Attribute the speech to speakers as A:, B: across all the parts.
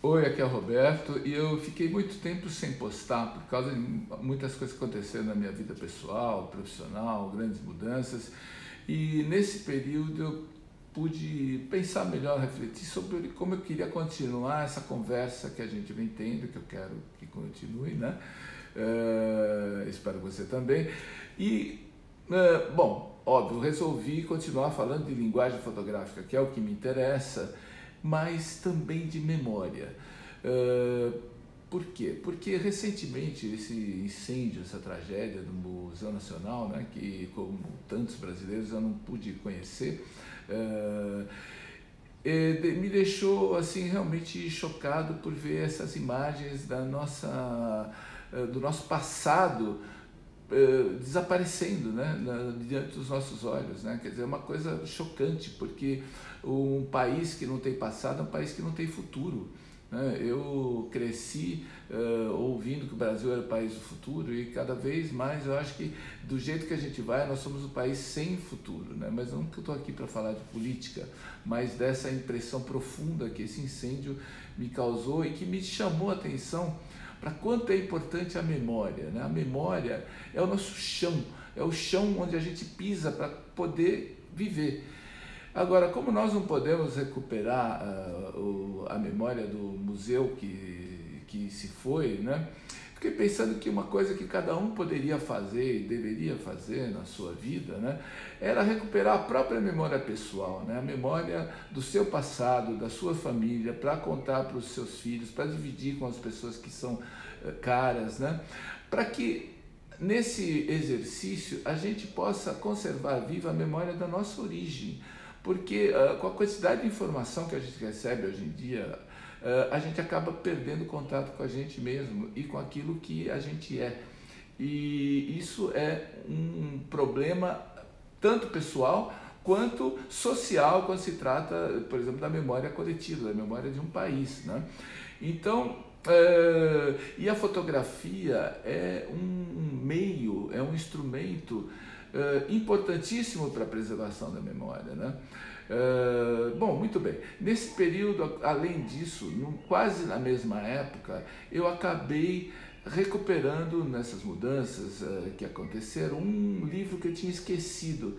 A: Oi, aqui é o Roberto e eu fiquei muito tempo sem postar por causa de muitas coisas que aconteceram na minha vida pessoal, profissional, grandes mudanças. E nesse período eu pude pensar melhor, refletir sobre como eu queria continuar essa conversa que a gente vem tendo, que eu quero que continue, né? Espero você também. Bom, óbvio, resolvi continuar falando de linguagem fotográfica, que é o que me interessa, mas também de memória. Por quê? Porque recentemente esse incêndio, essa tragédia do Museu Nacional, né, que como tantos brasileiros eu não pude conhecer, me deixou assim realmente chocado por ver essas imagens do nosso passado desaparecendo, né, diante dos nossos olhos, né? Quer dizer, é uma coisa chocante, porque um país que não tem passado é um país que não tem futuro, né? Eu cresci ouvindo que o Brasil era o país do futuro e cada vez mais eu acho que do jeito que a gente vai nós somos um país sem futuro, né? Mas não que eu estou aqui para falar de política, mas dessa impressão profunda que esse incêndio me causou e que me chamou a atenção para quanto é importante a memória, né? A memória é o nosso chão, é o chão onde a gente pisa para poder viver. Agora, como nós não podemos recuperar a memória do museu que se foi, né? Fiquei pensando que uma coisa que cada um poderia fazer e deveria fazer na sua vida, né, era recuperar a própria memória pessoal, né, a memória do seu passado, da sua família, para contar para os seus filhos, para dividir com as pessoas que são caras, né, para que nesse exercício a gente possa conservar viva a memória da nossa origem, porque com a quantidade de informação que a gente recebe hoje em dia, a gente acaba perdendo contato com a gente mesmo e com aquilo que a gente é. E isso é um problema tanto pessoal quanto social quando se trata, por exemplo, da memória coletiva, da memória de um país, né? Então, e a fotografia é um meio, é um instrumento importantíssimo para a preservação da memória, né? Bom, muito bem. Nesse período, além disso, quase na mesma época, eu acabei recuperando nessas mudanças que aconteceram um livro que eu tinha esquecido,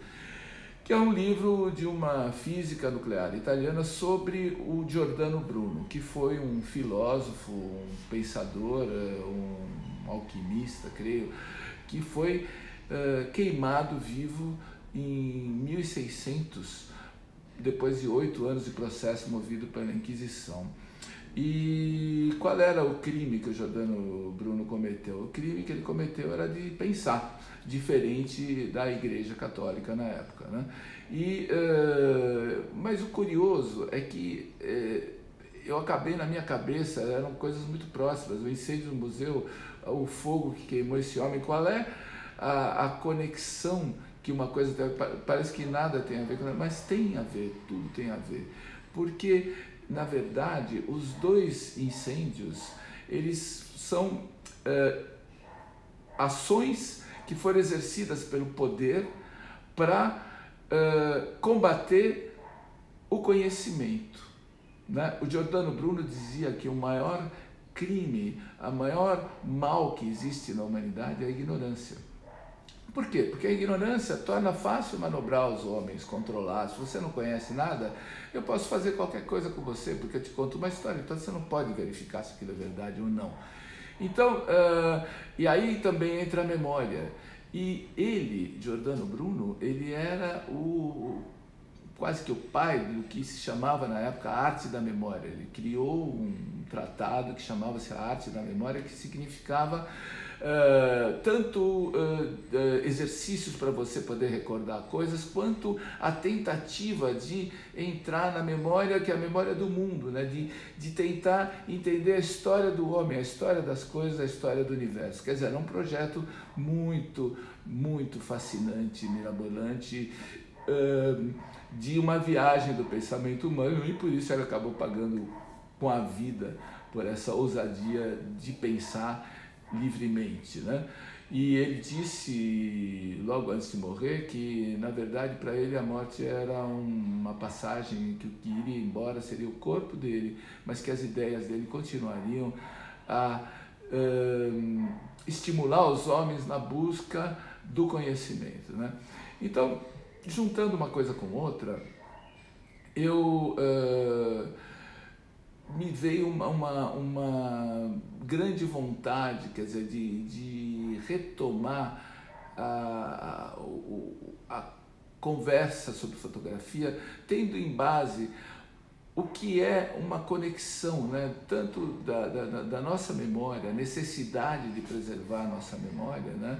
A: que é um livro de uma física nuclear italiana sobre o Giordano Bruno, que foi um filósofo, um pensador, um alquimista, creio, que foi queimado vivo em 1600, depois de 8 anos de processo movido pela Inquisição. E qual era o crime que o Giordano Bruno cometeu? O crime que ele cometeu era de pensar diferente da Igreja Católica na época, né? Mas o curioso é que eu acabei na minha cabeça, eram coisas muito próximas, o incêndio do museu, o fogo que queimou esse homem, qual é a conexão que uma coisa tem, parece que nada tem a ver com ela, mas tem a ver, tudo tem a ver, porque na verdade os dois incêndios eles são ações que foram exercidas pelo poder para combater o conhecimento, né? O Giordano Bruno dizia que o maior crime, a maior mal que existe na humanidade é a ignorância. Por quê? Porque a ignorância torna fácil manobrar os homens, controlar. Se você não conhece nada, eu posso fazer qualquer coisa com você, porque eu te conto uma história, então você não pode verificar se aquilo é verdade ou não. Então, e aí também entra a memória. E ele, Giordano Bruno, ele era quase que o pai do que se chamava na época a arte da memória. Ele criou um tratado que chamava-se a arte da memória, que significava tanto exercícios para você poder recordar coisas, quanto a tentativa de entrar na memória, que é a memória do mundo, né? de tentar entender a história do homem, a história das coisas, a história do universo. Quer dizer, era um projeto muito, muito fascinante, mirabolante, de uma viagem do pensamento humano, e por isso ele acabou pagando com a vida por essa ousadia de pensar livremente, né? E ele disse, logo antes de morrer, que na verdade para ele a morte era uma passagem, que o que iria embora seria o corpo dele, mas que as ideias dele continuariam a estimular os homens na busca do conhecimento, né? Então, juntando uma coisa com outra, eu me veio uma grande vontade, quer dizer, de retomar a conversa sobre fotografia, tendo em base o que é uma conexão, né? Tanto da nossa memória, a necessidade de preservar a nossa memória, né?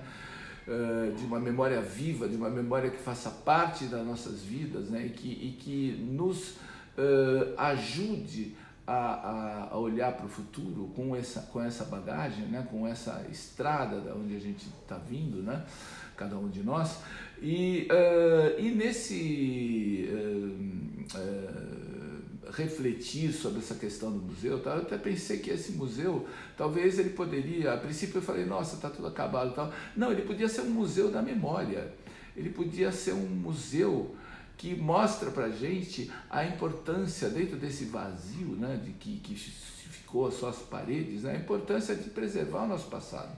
A: De uma memória viva, de uma memória que faça parte das nossas vidas, né? e que nos ajude a olhar para o futuro com essa bagagem, né? Com essa estrada da onde a gente está vindo, né? Cada um de nós, e nesse refletir sobre essa questão do museu, eu até pensei que esse museu, talvez ele poderia, a princípio eu falei, nossa, está tudo acabado e tal. Não, ele podia ser um museu da memória, ele podia ser um museu que mostra para a gente a importância, dentro desse vazio, né, de que ficou só as paredes, né, a importância de preservar o nosso passado.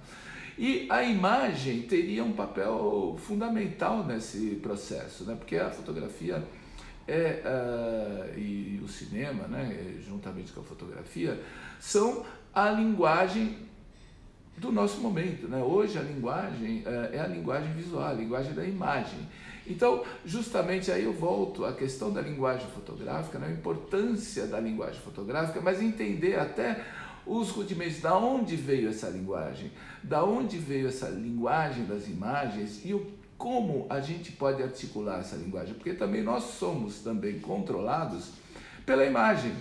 A: E a imagem teria um papel fundamental nesse processo, né, porque a fotografia e o cinema, né, juntamente com a fotografia, são a linguagem do nosso momento, né? Hoje a linguagem é a linguagem visual, a linguagem da imagem. Então, justamente aí eu volto à questão da linguagem fotográfica, né? A importância da linguagem fotográfica, mas entender até os rudimentos, da onde veio essa linguagem, da onde veio essa linguagem das imagens e como a gente pode articular essa linguagem, porque também nós somos também controlados pela imagem.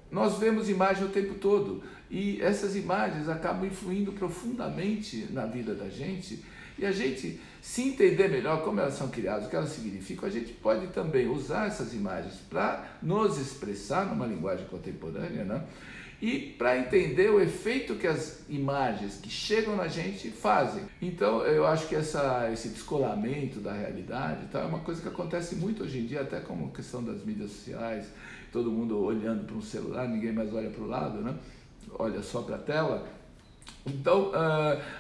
A: Nós vemos imagem o tempo todo e essas imagens acabam influindo profundamente na vida da gente, e a gente, se entender melhor como elas são criadas, o que elas significam, a gente pode também usar essas imagens para nos expressar numa linguagem contemporânea, né? E para entender o efeito que as imagens que chegam na gente fazem. Então eu acho que esse descolamento da realidade, tá, é uma coisa que acontece muito hoje em dia, até como questão das mídias sociais, todo mundo olhando para um celular, ninguém mais olha para o lado, né? Olha só para a tela. Então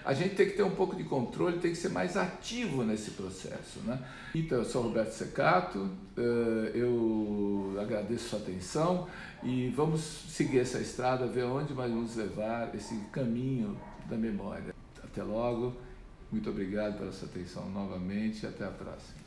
A: a gente tem que ter um pouco de controle, tem que ser mais ativo nesse processo, né? Então eu sou Roberto Secato, eu agradeço a sua atenção e vamos seguir essa estrada, ver onde vai nos levar esse caminho da memória. Até logo, muito obrigado pela sua atenção novamente e até a próxima.